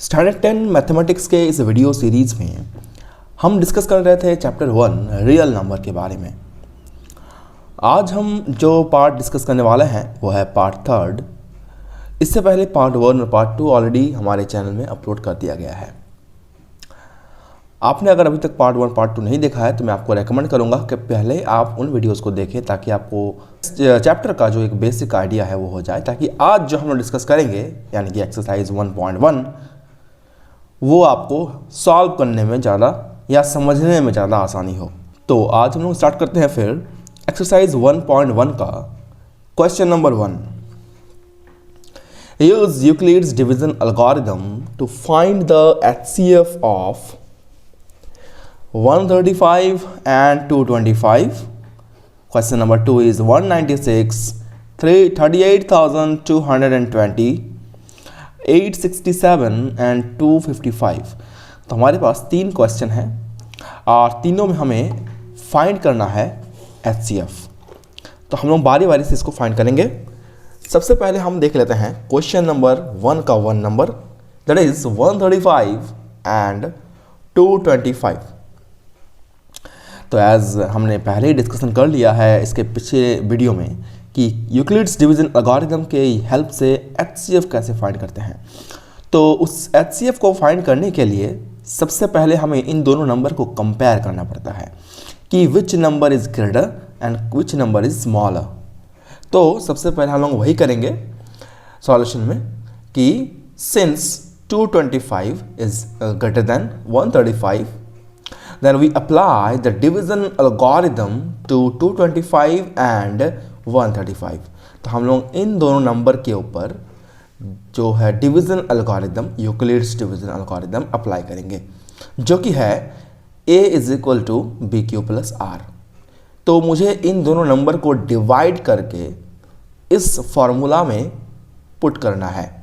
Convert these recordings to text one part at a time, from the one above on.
Standard 10 mathematics के इस video series में हम डिस्कस कर रहे थे चैप्टर 1 रियल नंबर के बारे में। आज हम जो पार्ट डिस्कस करने वाले हैं वो है पार्ट 3। इससे पहले पार्ट 1 और पार्ट 2 ऑलरेडी हमारे चैनल में अपलोड कर दिया गया है। आपने अगर अभी तक पार्ट 1 पार्ट 2 नहीं देखा है तो मैं आपको रेकमेंड करूंगा कि पहले आप उन वीडियोस को देखें ताकि आपको चैप्टर का जो एक बेसिक आइडिया है वो हो जाए, ताकि आज जो हम लोग डिस्कस करेंगे यानी कि एक्सरसाइज 1.1 वो आपको सॉल्व करने में ज़्यादा या समझने में ज़्यादा आसानी हो। तो आज हम लोग स्टार्ट करते हैं फिर एक्सरसाइज 1.1 का question number 1। Use Euclid's division algorithm to find the HCF of 135 and 225. Question number 2 is 196, 38,220, 867 and 255। तो हमारे पास 3 क्वेश्चन हैं और तीनों में हमें फाइंड करना है HCF। तो हम लोग बारी बारी से इसको फाइंड करेंगे। सबसे पहले हम देख लेते हैं क्वेश्चन नंबर 1 का 1 नंबर, दैट इज 135 एंड 225। तो एज हमने पहले ही डिस्कशन कर लिया है इसके पिछले वीडियो में कि यूक्लिड्स डिवीजन एल्गोरिथम के हेल्प से HCF कैसे फाइंड करते हैं। तो उस HCF को फाइंड करने के लिए सबसे पहले हमें इन दोनों नंबर को कंपेयर करना पड़ता है कि which number is greater and which number is smaller. तो सबसे पहले हम लोग वही करेंगे सॉल्यूशन में कि since 225 is greater than 135, then we apply the division algorithm to 225 and 135। तो हम लोग इन दोनों नंबर के ऊपर जो है division algorithm, Euclid's division algorithm apply करेंगे, जो कि है a is equal to b q plus r. तो मुझे इन दोनों नंबर को डिवाइड करके इस फॉर्मूला में पुट करना है।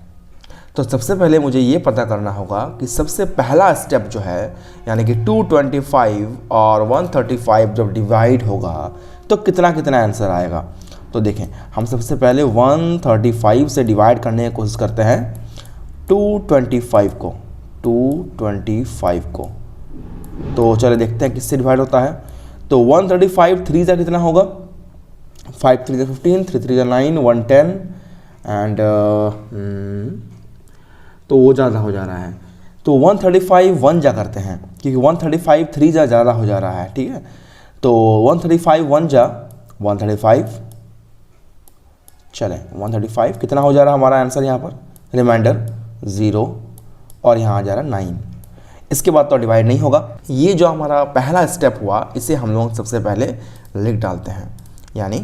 तो सबसे पहले मुझे ये पता करना होगा कि सबसे पहला स्टेप जो है यानी कि 225 और 135 जब डिवाइड होगा तो कितना कितना आंसर आएगा। तो देखें, हम सबसे पहले 135 से डिवाइड करने की कोशिश करते हैं 225 को। तो चलिए देखते हैं किससे डिवाइड होता है। तो 135 3 जा कितना होगा, 5 3 जा 15, 3 3 जा 9, 110 एंड तो वो ज़्यादा हो जा रहा है। तो 135 1 जा करते हैं क्योंकि 135 3 जा ज़्यादा हो जा रहा है, ठीक है। तो 135 1 जा 135, चलें 135 कितना हो जा रहा है हमारा आंसर यहाँ पर, रिमाइंडर 0 और यहाँ आ जा रहा 9। इसके बाद तो डिवाइड नहीं होगा। ये जो हमारा पहला स्टेप हुआ इसे हम लोग सबसे पहले लिख डालते हैं, यानी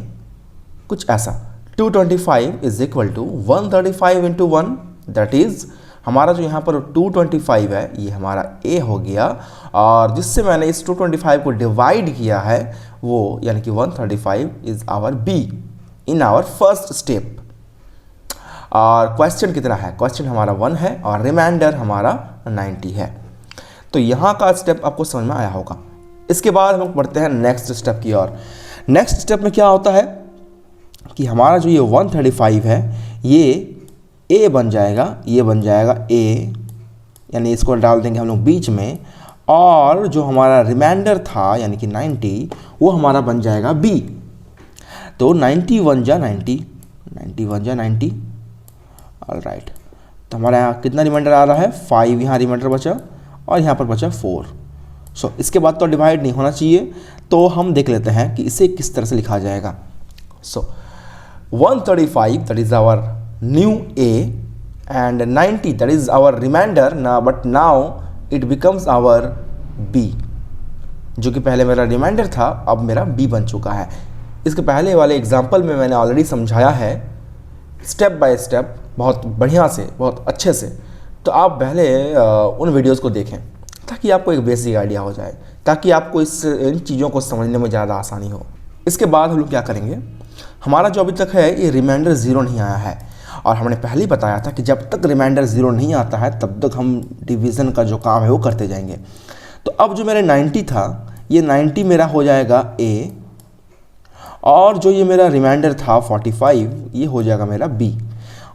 कुछ ऐसा 225 is equal to 135 into 1, that is हमारा जो यहाँ पर 225 है ये हमारा A हो गया, और जिससे मैंने इस 225 को डिवाइड किया है वो यानी कि 135 is our B in our first step. और क्वेश्चन कितना है, क्वेश्चन हमारा 1 है और रिमाइंडर हमारा 90 है। तो यहाँ का स्टेप आपको समझ में आया होगा। इसके बाद हम बढ़ते हैं नेक्स्ट स्टेप की ओर। नेक्स्ट स्टेप में क्या होता है कि हमारा जो ये 135 है ये A बन जाएगा, ये बन जाएगा A, यानी इसको डाल देंगे हम लोग बीच में, और जो हमारा रिमाइंडर था यानी कि 90 वो हमारा बन जाएगा B। तो 91 जा 90, 91 जा 90, ऑलराइट। तो हमारा यहाँ कितना रिमाइंडर आ रहा है, 5 यहाँ रिमाइंडर बचा और यहाँ पर बचा 4। सो इसके बाद तो डिवाइड नहीं होना चाहिए, तो हम देख लेते हैं कि इसे किस तरह से लिखा जाएगा। So 135 that is our new A and 90 that is our remainder now, but now it becomes our B। जो कि पहले मेरा रिमाइंडर था अब मेरा B बन चुका है। इसके पहले वाले एग्जाम्पल में मैंने ऑलरेडी समझाया है स्टेप बाय स्टेप बहुत बढ़िया से, बहुत अच्छे से। तो आप पहले उन वीडियोस को देखें ताकि आपको एक बेसिक आइडिया हो जाए, ताकि आपको इन चीज़ों को समझने में ज़्यादा आसानी हो। इसके बाद हम लोग क्या करेंगे, हमारा जो अभी तक है ये रिमाइंडर 0 नहीं आया है, और हमने पहले ही बताया था कि जब तक रिमाइंडर 0 नहीं आता है तब तक हम डिवीज़न का जो काम है वो करते जाएंगे। तो अब जो मेरे 90 था ये 90 मेरा हो जाएगा A, और जो ये मेरा रिमाइंडर था 45 ये हो जाएगा मेरा B,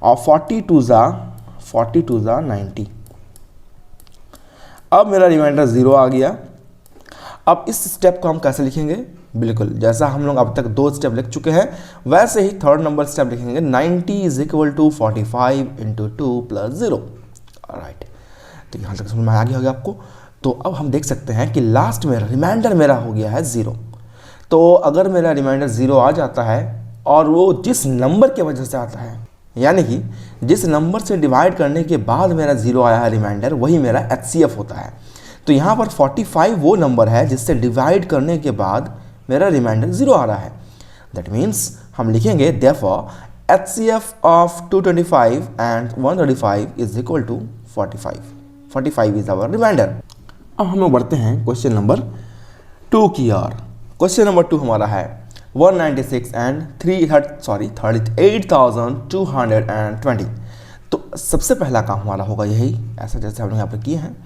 और 42 जा 90, अब मेरा रिमाइंडर 0 आ गया। अब इस स्टेप को हम कैसे लिखेंगे, बिल्कुल जैसा हम लोग अब तक 2 स्टेप लिख चुके हैं वैसे ही थर्ड नंबर स्टेप लिखेंगे। 90 is equal to 45 into 2 plus 0। Right, तो यहाँ तक समझ में आ गया होगा आपको। तो अब हम देख सकते हैं कि लास्ट में रिमाइंडर मेरा हो गया है 0। तो अगर मेरा रिमाइंडर 0 आ जाता है और वो जिस नंबर के वजह से आता है, यानी कि जिस नंबर से डिवाइड करने के बाद मेरा 0 आया है रिमाइंडर, वही मेरा HCF होता है। तो यहाँ पर 45 वो नंबर है जिससे डिवाइड करने के बाद मेरा रिमाइंडर 0 आ रहा है। दैट मीन्स हम लिखेंगे therefore HCF of 225 and 135 is equal to 45। 45 is our remainder. अब हम लोग बढ़ते हैं क्वेश्चन नंबर 2 की ओर। क्वेश्चन नंबर 2 हमारा है 196 एंड 38,220। तो सबसे पहला काम हमारा होगा यही, ऐसा जैसे हम लोग यहाँ पर किए हैं,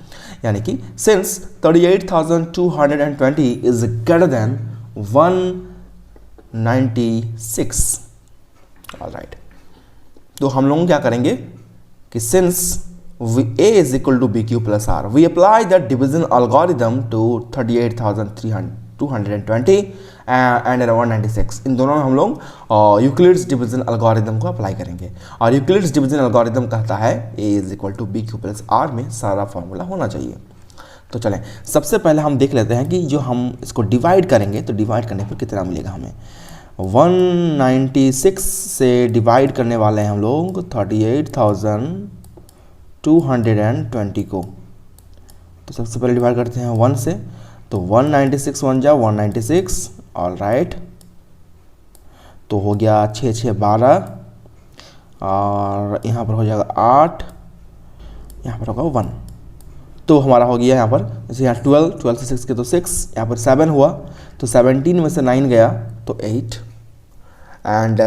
यानी कि since 38,220 is greater than 196। Alright, तो हम लोग क्या करेंगे कि since A is equal to BQ plus R, we apply the division algorithm to 38,220 and 196। इन दोनों में हम लोग यूक्लिड्स डिवीजन एल्गोरिदम को अप्लाई करेंगे। और यूक्लिड्स डिवीजन एल्गोरिदम कहता है A is equal to BQ plus R में सारा फॉर्मूला होना चाहिए। तो चलें, सबसे पहले हम देख लेते हैं कि जो हम इसको डिवाइड करेंगे तो डिवाइड करने पर कितना मिलेगा हमें। 196 से डिवाइड करने वाले हैं हम लोग 38,220 को। तो सबसे पहले डिवाइड करते हैं 1 से, तो 196 1 जा 196। ऑल राइट, तो हो गया 6 6 12 और यहाँ पर हो जाएगा 8, यहाँ पर होगा 1। तो हमारा हो गया यहाँ पर, जैसे यहाँ 12 से 6 के तो 6, यहाँ पर 7 हुआ तो 17 में से 9 गया तो 8 एंड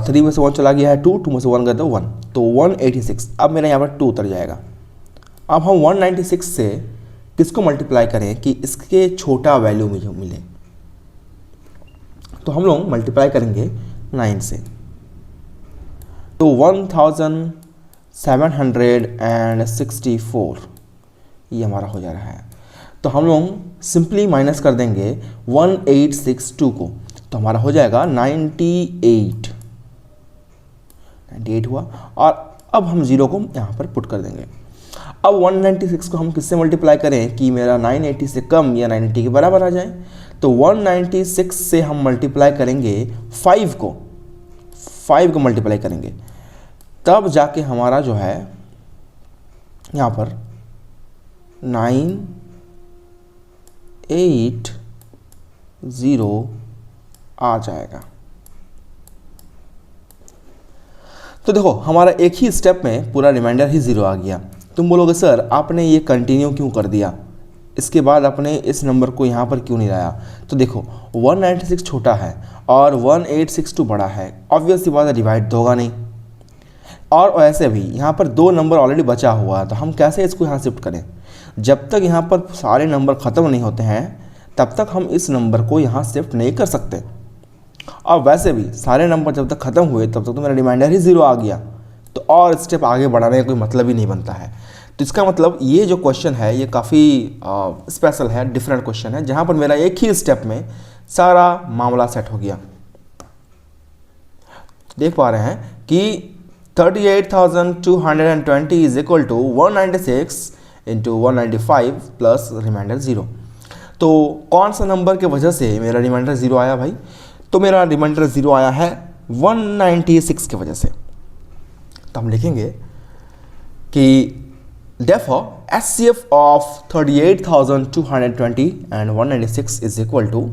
3 में से 1 चला गया है 2 में से 1 गया तो 1, तो 186। अब मेरा यहाँ पर 2 उतर जाएगा। अब हम 196 से किसको मल्टीप्लाई करें कि इसके छोटा वैल्यू मुझे मिले, तो हम लोग मल्टीप्लाई करेंगे 9 से, तो 1764 ये हमारा हो जा रहा है। तो हम लोग सिंपली माइनस कर देंगे 1862 को, तो हमारा हो जाएगा 98 हुआ। और अब हम 0 को यहाँ पर पुट कर देंगे। अब 196 को हम किससे मल्टीप्लाई करें कि मेरा 980 से कम या 980 के बराबर आ जाए, तो 196 से हम मल्टीप्लाई करेंगे 5 को मल्टीप्लाई करेंगे, तब जाके हमारा जो है यहाँ पर 980 आ जाएगा। तो देखो हमारा एक ही स्टेप में पूरा रिमाइंडर ही 0 आ गया। तुम बोलोगे सर आपने ये कंटिन्यू क्यों कर दिया, इसके बाद आपने इस नंबर को यहाँ पर क्यों नहीं लाया। तो देखो 196 छोटा है और 1862 बड़ा है, ऑब्वियस सी बात है डिवाइड तो होगा नहीं। और वैसे भी यहाँ पर 2 नंबर ऑलरेडी बचा हुआ है, तो हम कैसे इसको यहाँ शिफ्ट करें। जब तक यहाँ पर सारे नंबर ख़त्म नहीं होते हैं तब तक हम इस नंबर को यहाँ शिफ्ट नहीं कर सकते। और वैसे भी सारे नंबर जब तक ख़त्म हुए तब तक तो मेरा रिमाइंडर ही 0 आ गया, तो और स्टेप आगे बढ़ाने का कोई मतलब ही नहीं बनता है। तो इसका मतलब ये जो क्वेश्चन है ये काफ़ी स्पेशल है, डिफरेंट क्वेश्चन है, जहाँ पर मेरा एक ही स्टेप में सारा मामला सेट हो गया। देख पा रहे हैं कि 38,220 is equal to 196 into 195 plus remainder 0। तो कौन सा नंबर के वजह से मेरा रिमाइंडर 0 आया भाई, तो मेरा रिमाइंडर 0 आया है 196 की वजह से। तो हम लिखेंगे कि therefore HCF of 38,220 and 196 is equal to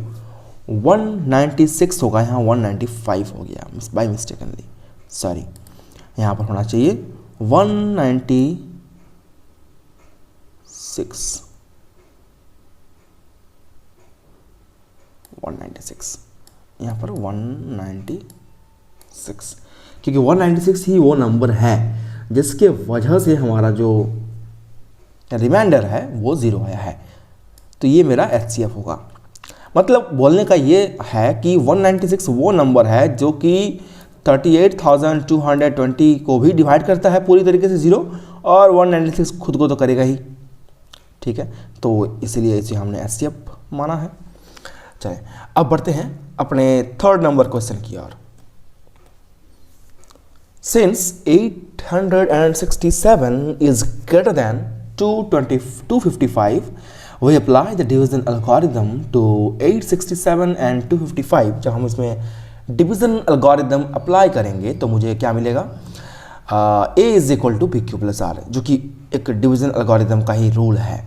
196 होगा, यहाँ 195 हो गया बाई मिस्टेकनली, सॉरी यहाँ पर होना चाहिए 196 यहाँ पर 196, क्योंकि 196 ही वो नंबर है जिसके वजह से हमारा जो रिमाइंडर है वो 0 आया है। तो ये मेरा HCF होगा। मतलब बोलने का ये है कि 196 वो नंबर है जो कि 38,220 को भी डिवाइड करता है पूरी तरीके से 0, और 196 खुद को तो करेगा ही। ठीक है, तो इसीलिए इसे हमने एचसीएफ माना है। चलें अब बढ़ते हैं अपने थर्ड नंबर क्वेश्चन की ओर। Since 867 is greater than 255, we apply the division algorithm to 867 and 255। जब हम इसमें डिवीजन एल्गोरिदम अप्लाई करेंगे तो मुझे क्या मिलेगा, a is equal to p q plus r, जो कि एक डिवीजन एल्गोरिदम का ही रूल है।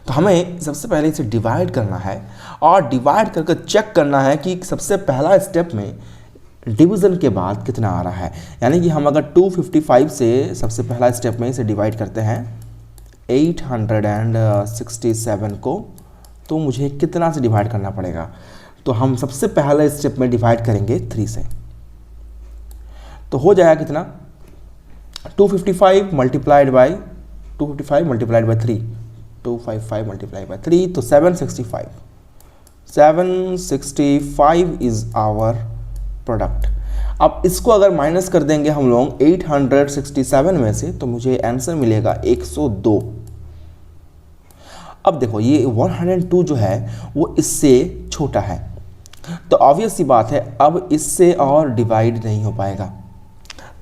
तो हमें सबसे पहले इसे डिवाइड करना है और डिवाइड करके चेक करना है कि सबसे पहला स्टेप में डिवीज़न के बाद कितना आ रहा है। यानी कि हम अगर 255 से सबसे पहला स्टेप में इसे डिवाइड करते हैं 867 को, तो मुझे कितना से डिवाइड करना पड़ेगा। तो हम सबसे पहले स्टेप में डिवाइड करेंगे 3 से, तो हो जाएगा कितना, 255 multiplied by 255 multiplied by 3, 255 multiplied by 3, तो 765 इज़ आवर प्रोडक्ट। अब इसको अगर माइनस कर देंगे हम लोग 867 में से, तो मुझे आंसर मिलेगा 102। अब देखो ये 102 जो है वो इससे छोटा है, तो ऑब्वियस सी बात है अब इससे और डिवाइड नहीं हो पाएगा।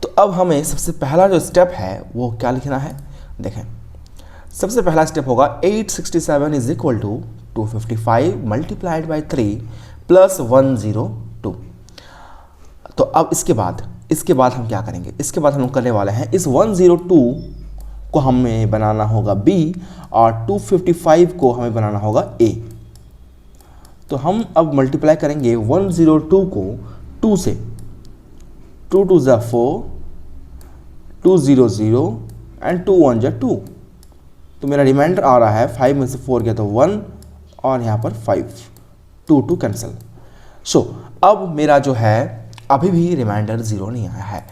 तो अब हमें सबसे पहला जो स्टेप है वो क्या लिखना है, देखें सबसे पहला स्टेप होगा 867 is equal to 255 multiplied by 3 plus 102। तो अब इसके बाद हम क्या करेंगे, इसके बाद हम लोग करने वाले हैं इस 102 को हमें बनाना होगा B और 255 को हमें बनाना होगा A। तो हम अब मल्टीप्लाई करेंगे 102 को 2 से, 2 2 ज़ा 4, 2 0 0 एंड 2 1 ज़ा 2। तो मेरा रिमाइंडर आ रहा है 5 में से 4 गया तो 1 और यहाँ पर 5, 2 कैंसिल। सो अब मेरा जो है अभी भी रिमाइंडर 0 नहीं आया है।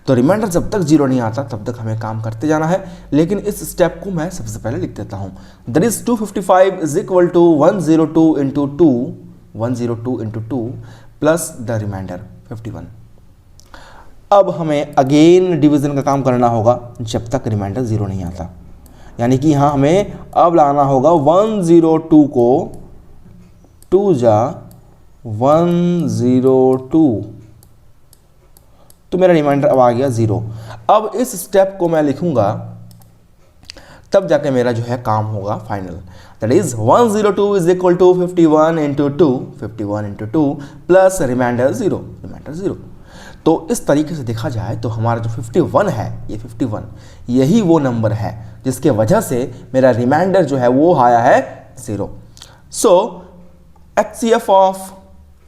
तो रिमाइंडर जब तक 0 नहीं आता तब तक हमें काम करते जाना है, लेकिन इस स्टेप को मैं सबसे पहले लिख देता हूँ। That is 255 is equal to 102 into 2 plus the remainder 51। अब हमें अगेन डिवीजन का काम करना होगा जब तक रिमाइंडर 0 नहीं आता, यानी कि यहाँ हमें अब लाना होगा 102 को 2 जा 102, तो मेरा रिमाइंडर अब आ गया 0। अब इस स्टेप को मैं लिखूंगा तब जाके मेरा जो है काम होगा final. That is 102 is equal to 51 into 2 plus remainder 0। तो इस तरीके से देखा जाए तो हमारा जो 51 है, ये 51 यही वो नंबर है जिसके वजह से मेरा रिमाइंडर जो है वो आया है 0। सो HCF of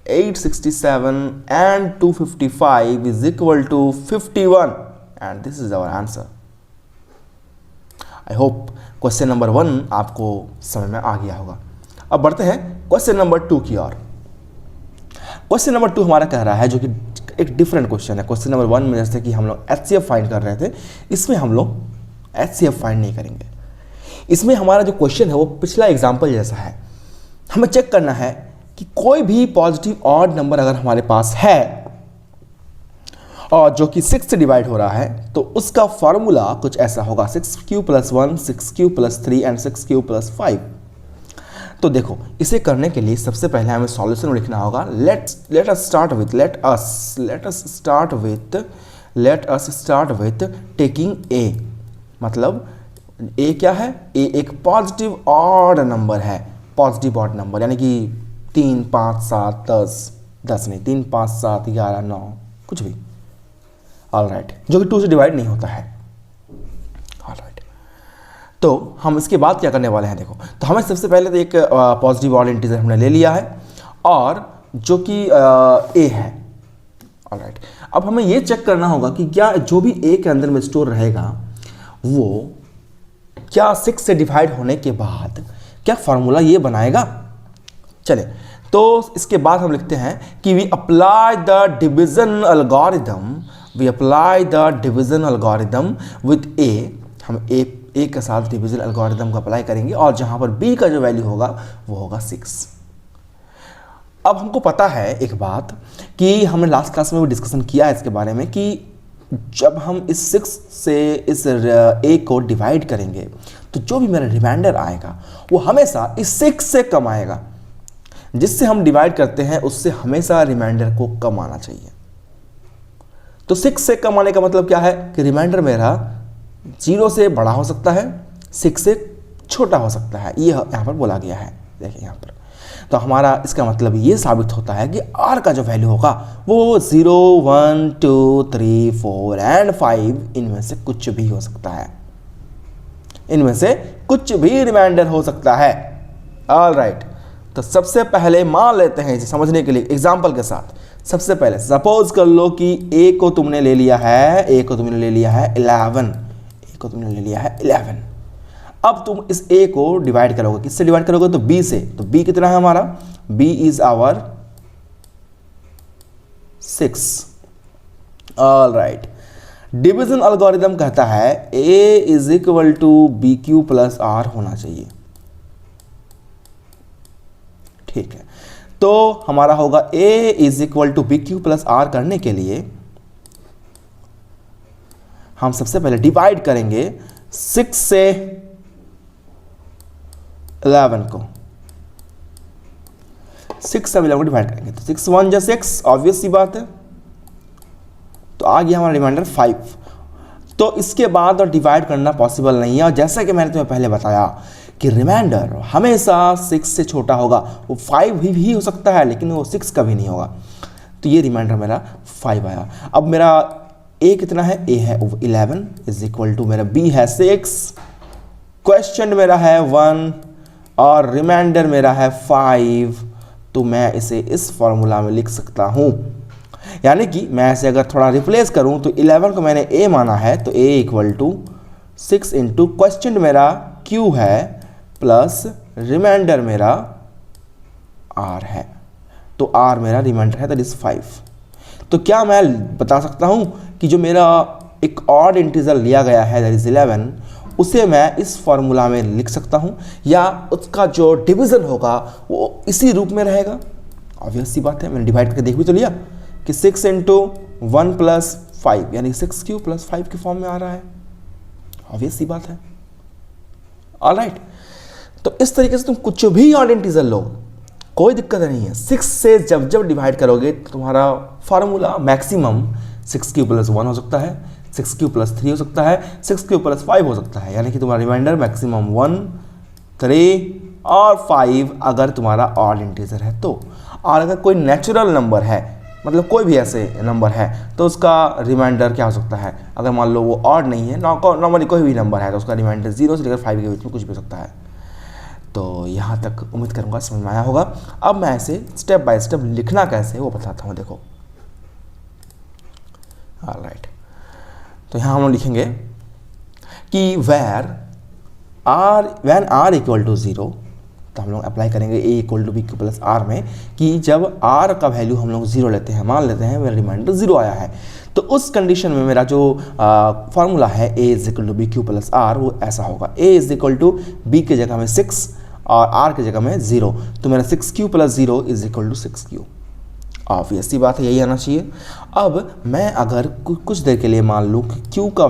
867 and 255 is equal to 51 and this is our answer. I hope question number 1 आपको समझ में आ गया होगा। अब बढ़ते हैं क्वेश्चन नंबर 2 की ओर। क्वेश्चन नंबर 2 हमारा कह रहा है, जो कि एक डिफरेंट क्वेश्चन है। क्वेश्चन नंबर 1 में जैसे कि हम लोग HCF फाइंड कर रहे थे, इसमें हम लोग HCF फाइंड नहीं करेंगे। इसमें हमारा जो क्वेश्चन है वो पिछला एग्जाम्पल जैसा है। हमें चेक करना है कि कोई भी पॉजिटिव ऑड नंबर अगर हमारे पास है और जो कि 6 से डिवाइड हो रहा है, तो उसका फॉर्मूला कुछ ऐसा होगा 6q + 1, 6q + 3 एंड 6q + 5। तो देखो इसे करने के लिए सबसे पहले हमें सॉल्यूशन लिखना होगा। Let us start with taking a। मतलब a क्या है, a एक पॉजिटिव ऑड नंबर है, पॉजिटिव ऑड नंबर, यानी कि 3 5 7 10 नहीं, 3 5 7 11 9 कुछ भी, ऑलराइट, जो कि 2 से डिवाइड नहीं होता है। ऑलराइट, तो हम इसके बाद क्या करने वाले हैं, देखो तो हमें सबसे पहले तो एक पॉजिटिव ऑड इंटीजर हमने ले लिया है और जो कि a है। ऑलराइट, अब हमें ये चेक करना होगा कि क्या जो भी a के अंदर में स्टोर रहेगा वो क्या 6 से डिवाइड होने के बाद क्या फॉर्मूला ये बनाएगा। चले, तो इसके बाद हम लिखते हैं कि we apply the division algorithm with a। हम a के साथ डिवीजन एल्गोरिदम को अप्लाई करेंगे और जहां पर b का जो वैल्यू होगा वो होगा 6। अब हमको पता है एक बात कि हमने लास्ट क्लास में भी डिस्कशन किया है इसके बारे में कि जब हम इस 6 से इस a को डिवाइड करेंगे तो जो भी मेरा रिमाइंडर आएगा वो हमेशा इस 6 से कम आएगा। जिससे हम डिवाइड करते हैं उससे हमेशा रिमाइंडर को कम आना चाहिए। तो 6 से कम आने का मतलब क्या है कि रिमाइंडर मेरा 0 से बड़ा हो सकता है, 6 से छोटा हो सकता है, ये यहाँ पर बोला गया है। देखिए यहाँ पर तो हमारा इसका मतलब ये साबित होता है कि r का जो वैल्यू होगा वो 0, 1, 2, 3, 4 एंड 5 इनमें से कुछ भी हो सकता है। इनमें से कुछ भी रिमाइंडर हो सकता है। ऑलराइट, तो सबसे पहले मान लेते हैं इसे समझने के लिए एग्जाम्पल के साथ। सबसे पहले सपोज कर लो कि a को तुमने ले लिया है 11, a को तुमने ले लिया है 11। अब तुम इस a को डिवाइड करोगे, किससे डिवाइड करोगे? तो b से। तो b कितना है हमारा? b is our 6। Alright, division algorithm कहता है a is equal to b q plus r होना चाहिए। ठीक है, तो हमारा होगा a is equal to b q plus r करने के लिए हम सबसे पहले डिवाइड करेंगे 6 से 11 को। 6 से 11 को डिवाइड करेंगे तो 6 1 जा 6, ऑब्वियस सी बात है। तो आ गया हमारा रिमाइंडर 5। तो इसके बाद और डिवाइड करना पॉसिबल नहीं है। और जैसा कि मैंने तुम्हें पहले बताया कि रिमाइंडर हमेशा 6 से छोटा होगा। वो 5 भी हो सकता है लेकिन वो 6 का भी नहीं होगा। तो ये रिमाइंडर मेरा 5 आया। अब मेरा a कितना है? a है 11 इज इक्वल टू मेरा b है 6, क्वेश्चन मेरा है 1 और रिमाइंडर मेरा है 5। तो मैं इसे इस फॉर्मूला में लिख सकता हूँ। यानी कि मैं इसे अगर थोड़ा रिप्लेस करूँ तो 11 को मैंने a माना है तो a equal to 6 into question मेरा q है प्लस रिमाइंडर मेरा r है। तो r मेरा रिमाइंडर है दैट इज 5। तो क्या मैं बता सकता हूँ कि जो मेरा एक ऑड इंटीजर लिया गया है दैट इज 11 उसे मैं इस फॉर्मूला में लिख सकता हूँ या उसका जो डिवीजन होगा वो इसी रूप में रहेगा? ऑब्वियस सी बात है, मैंने डिवाइड करके देख भी तो लिया कि 6 इंटू 1 प्लस 5 यानी 6q प्लस 5 के फॉर्म में आ रहा है। ऑब्वियस सी बात है। ऑलराइट, तो इस तरीके से तुम कुछ भी ऑड इंटीजर लो, कोई दिक्कत नहीं है। 6 से जब जब डिवाइड करोगे तो तुम्हारा फार्मूला मैक्सिमम 6q प्लस 1 हो सकता है, 6q प्लस 3 हो सकता है, 6q प्लस 5 हो सकता है। यानी कि तुम्हारा रिमाइंडर मैक्सिमम 1, 3 और 5 अगर तुम्हारा ऑड इंटीजर है तो। और अगर कोई नेचुरल नंबर है, मतलब कोई भी ऐसे नंबर है, तो उसका रिमाइंडर क्या हो सकता है? अगर मान लो वो ऑड नहीं है, नॉर्मली कोई भी नंबर है, तो उसका रिमाइंडर 0 से लेकर 5 के बीच में कुछ भी हो सकता है। तो यहाँ तक उम्मीद करूँगा समझ में आया होगा। अब मैं ऐसे स्टेप बाय स्टेप लिखना कैसे वो बताता हूँ। देखो, ऑलराइट, तो यहाँ हम लोग लिखेंगे कि व्हेन r इक्वल टू 0, तो हम लोग अप्लाई करेंगे a equal to b q plus r में कि जब r का वैल्यू हम लोग 0 लेते हैं, मान लेते हैं मेरा रिमाइंडर 0 आया है, तो उस कंडीशन में मेरा जो फॉर्मूला है a is equal to b q plus r वो ऐसा होगा। a is equal to b की जगह में 6 और r की जगह में 0, तो मेरा 6q plus 0 is equal to 6q। Obvious सी बात है, यही आना चाहिए। अब मैं अगर कुछ देर के लिए मान लूँ कि q का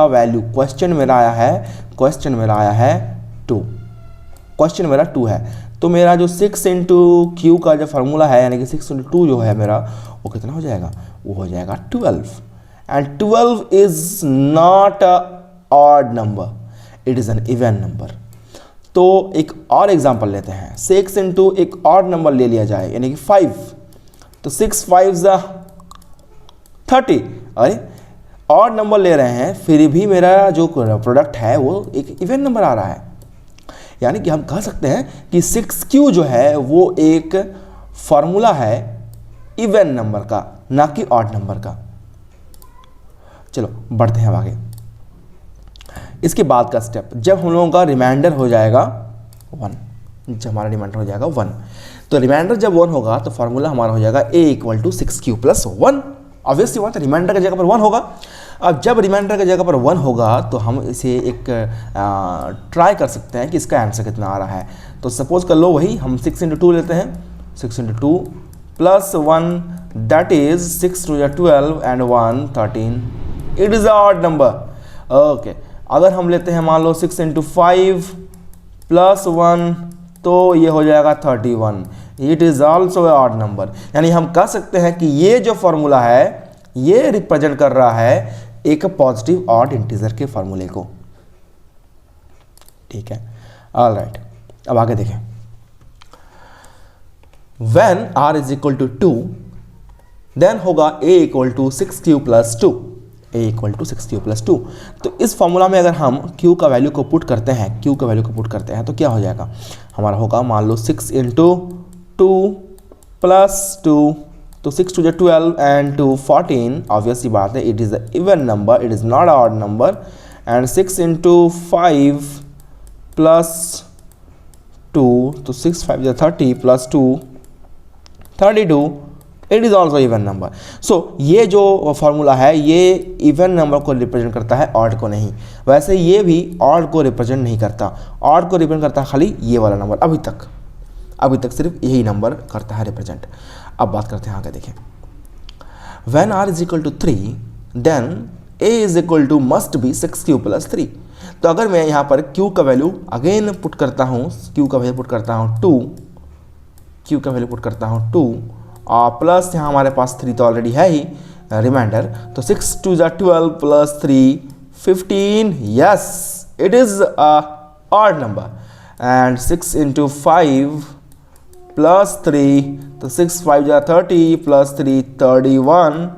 वैल्यू क्वेश्चन मेरा आया है 2, क्वेश्चन मेरा 2 है, तो मेरा जो 6 इंटू क्यू का जो फार्मूला है यानी कि 6 इंटू 2 जो है मेरा वो कितना हो जाएगा? वो हो जाएगा 12। And 12 is not a odd number, it is an even number. तो एक और एग्जांपल लेते हैं। 6 इंटू एक ऑड नंबर ले लिया जाए यानी कि 5, तो 6 5 30। अरे ऑड नंबर ले रहे हैं फिर भी मेरा जो प्रोडक्ट है वो एक इवन नंबर आ रहा है। यानी कि हम कह सकते हैं कि 6q जो है वो एक फॉर्मूला है इवन नंबर का, ना कि ऑड नंबर का। चलो बढ़ते हैं आगे। इसके बाद का स्टेप, जब हम लोगों का रिमाइंडर हो जाएगा 1, जब हमारा रिमाइंडर हो जाएगा 1, तो रिमाइंडर जब 1 होगा तो फार्मूला हमारा हो जाएगा a equal to 6q plus 1। Obviously बात है, रिमाइंडर की जगह पर 1 होगा। अब जब रिमाइंडर की जगह पर 1 होगा तो हम इसे एक ट्राई कर सकते हैं कि इसका आंसर कितना आ रहा है। तो सपोज कर लो वही हम 6 इंटू 2 लेते हैं, 6 into 2 plus 1 that is 6 two 12 and 1 13, it is odd number. Okay, अगर हम लेते हैं मान लो 6 इंटू 5 प्लस 1 तो ये हो जाएगा 31, it is also a odd number. यानी हम कह सकते हैं कि ये जो फॉर्मूला है ये रिप्रेजेंट कर रहा है एक पॉजिटिव ऑड इंटीजर के फॉर्मूले को। ठीक है, ऑल राइट, अब आगे देखें। When r is equal to 2 then होगा a equal to 6q plus 2, a equal to 6q plus 2। तो इस फॉर्मूला में अगर हम q का वैल्यू को पुट करते हैं, q का वैल्यू को पुट करते हैं तो क्या हो जाएगा हमारा, होगा मान लो 6 इंटू 2 प्लस 2, तो 6 टू 12 एंड 2 14, ऑब्वियस सी बात है it is a even number, it is not a odd number. And 6 into 5 plus 2, तो 6 5 30 plus 2 32, it is also even number. So ये जो फॉर्मूला है ये इवन नंबर को रिप्रेजेंट करता है, ऑड को नहीं। वैसे ये भी ऑड को रिप्रेजेंट नहीं करता, ऑड को रिप्रेजेंट करता है खाली ये वाला नंबर। अभी तक सिर्फ यही नंबर करता है रिप्रेजेंट। अब बात करते हैं आगे, देखें। When r is equal to 3 then a is equal to must be 6q plus 3। तो अगर मैं यहाँ पर q का वैल्यू अगेन पुट करता हूँ, q का वैल्यू पुट करता हूँ 2, q का वैल्यू पुट करता हूँ 2 और प्लस यहाँ हमारे पास 3 तो ऑलरेडी है ही रिमाइंडर, तो 6 two 12 plus 3 15, yes it is a odd number. And 6 into 5 plus 3, तो 6 5 30 plus 3 31,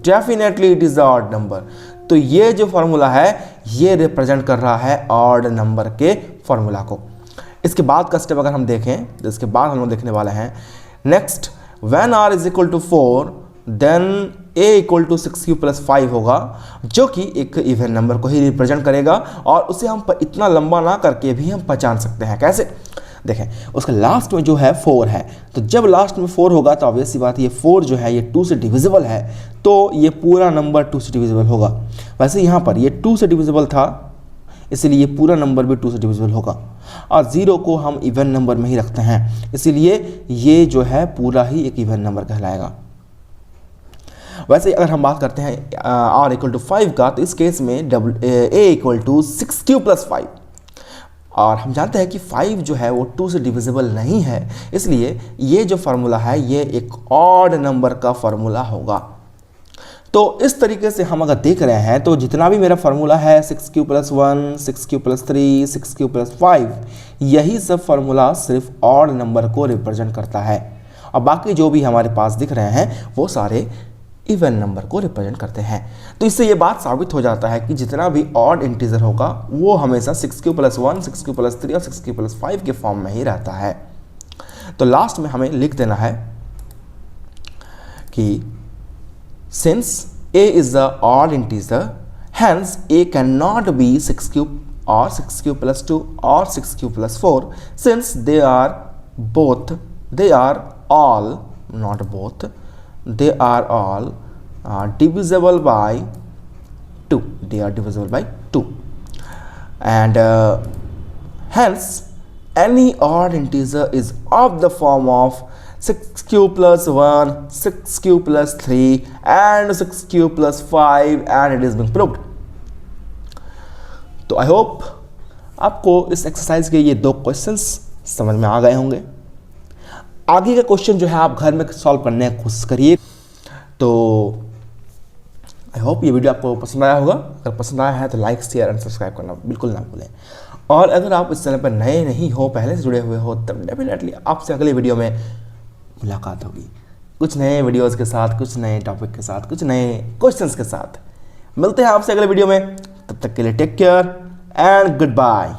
definitely it is a odd number. तो ये जो फॉर्मूला है ये रिप्रेजेंट कर रहा है ऑड नंबर के फॉर्मूला को। इसके बाद का स्टेप अगर हम देखें तो इसके बाद हम लोग देखने वाले हैं next, when r is equal to 4 then a equal to 6q plus 5 होगा, जो कि एक इवन नंबर को ही रिप्रेजेंट करेगा और उसे हम इतना लंबा ना करके भी हम पहचान सकते हैं। कैसे, देखें उसका लास्ट में जो है 4 है, तो जब लास्ट में 4 होगा तो ऑब्वियस सी बात है ये 4 जो है ये 2 से डिविजिबल है, तो ये पूरा नंबर 2 से डिविजिबल होगा। वैसे यहाँ पर ये 2 से डिविजिबल था इसलिए ये पूरा नंबर भी 2 से डिविजिबल होगा, और 0 को हम इवन नंबर में ही रखते हैं इसीलिए ये जो है पूरा ही एक इवन नंबर कहलाएगा। वैसे अगर हम बात करते हैं r इक्वल टू 5 का, तो इस केस में a equal to 6q plus 5, और हम जानते हैं कि 5 जो है वो 2 से डिविजिबल नहीं है, इसलिए ये जो फार्मूला है ये एक ऑड नंबर का फार्मूला होगा। तो इस तरीके से हम अगर देख रहे हैं तो जितना भी मेरा फार्मूला है 6q plus 1, 6q plus 3, 6q plus 5, यही सब फार्मूला सिर्फ ऑड नंबर को रिप्रेजेंट करता है, और बाकी जो भी हमारे पास दिख रहे हैं वो सारे इवन नंबर को रिप्रेजेंट करते हैं। तो इससे ये बात साबित हो जाता है कि जितना भी ऑड इंटीजर होगा वो हमेशा 6q प्लस 1, 6q प्लस 3 और 6q प्लस 5 के फॉर्म में ही रहता है। तो लास्ट में हमें लिख देना है कि since a is the odd integer, hence a cannot be 6q or 6q plus 2 or 6q plus 4, since they are all not both, they are all divisible by 2, they are divisible by 2, and hence any odd integer is of the form of 6q plus 1, 6q plus 3 and 6q plus 5 and it is being proved। तो I hope आपको इस exercise के ये 2 questions समझ में आ गए होंगे। आगे का क्वेश्चन जो है आप घर में सॉल्व करने की कोशिश करिए। तो आई होप ये वीडियो आपको पसंद आया होगा। अगर पसंद आया है तो लाइक, शेयर एंड सब्सक्राइब करना बिल्कुल ना भूलें। और अगर आप इस चैनल पर नए नहीं हो, पहले से जुड़े हुए हो, तब डेफिनेटली आपसे अगले वीडियो में मुलाकात होगी कुछ नए वीडियोस के साथ, कुछ नए टॉपिक के साथ, कुछ नए क्वेश्चंस के साथ। मिलते हैं आपसे अगले वीडियो में, तब तक के लिए take care and good bye.